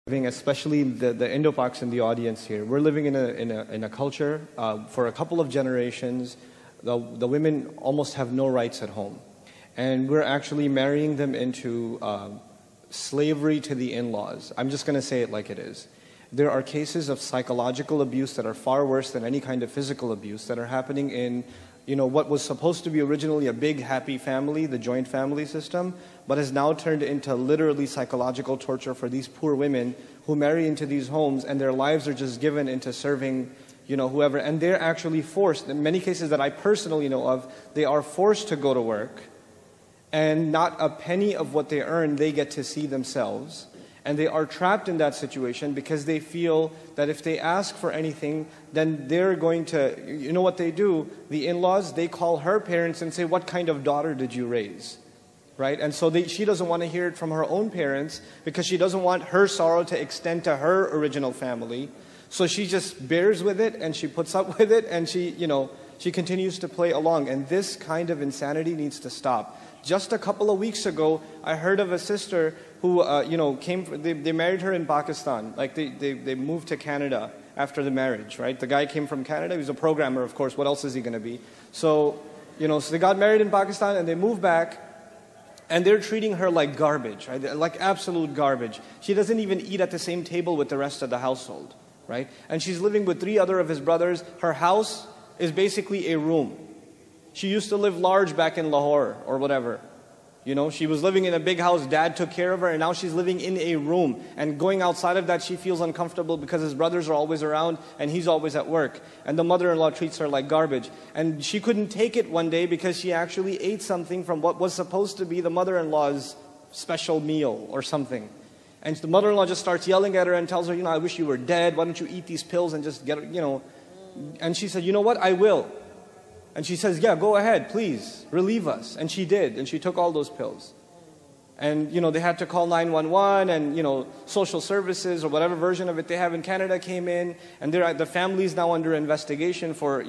Especially the Indo-Pacs in the audience here. We're living in a culture, for a couple of generations, the women almost have no rights at home. And we're actually marrying them into slavery to the in-laws. I'm just going to say it like it is. There are cases of psychological abuse that are far worse than any kind of physical abuse that are happening in what was supposed to be originally a big happy family, the joint family system, but has now turned into literally psychological torture for these poor women who marry into these homes, and their lives are just given into serving whoever. And they're actually forced, in many cases that I personally know of, they are forced to go to work, and not a penny of what they earn they get to see themselves. And they are trapped in that situation because they feel that if they ask for anything, then they're going to, you know what they do? The in-laws, they call her parents and say, what kind of daughter did you raise? Right? And so she doesn't want to hear it from her own parents because she doesn't want her sorrow to extend to her original family. So she just bears with it and she puts up with it and she continues to play along. And this kind of insanity needs to stop. Just a couple of weeks ago, I heard of a sister who, they married her in Pakistan. Like they moved to Canada after the marriage, right? The guy came from Canada. He was a programmer, of course. What else is he going to be? So they got married in Pakistan and they moved back. And they're treating her like garbage, right? Like absolute garbage. She doesn't even eat at the same table with the rest of the household, right? And she's living with 3 other of his brothers. Her house is basically a room. She used to live large back in Lahore or whatever. She was living in a big house, dad took care of her, and now she's living in a room. And going outside of that, she feels uncomfortable because his brothers are always around and he's always at work. And the mother-in-law treats her like garbage. And she couldn't take it one day because she actually ate something from what was supposed to be the mother-in-law's special meal or something. And the mother-in-law just starts yelling at her and tells her, I wish you were dead. Why don't you eat these pills and just get, And she said, you know what, I will. And she says, yeah, go ahead, please, relieve us. And she did, and she took all those pills. And, they had to call 911 and, social services or whatever version of it they have in Canada came in. And the family's now under investigation for,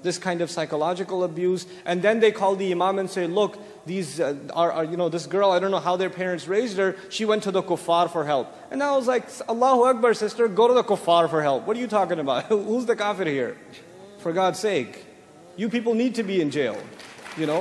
this kind of psychological abuse. And then they call the imam and say, look, these this girl, I don't know how their parents raised her. She went to the kuffar for help. And I was like, Allahu Akbar, sister, go to the kuffar for help. What are you talking about? Who's the kafir here? For God's sake. You people need to be in jail, Yeah.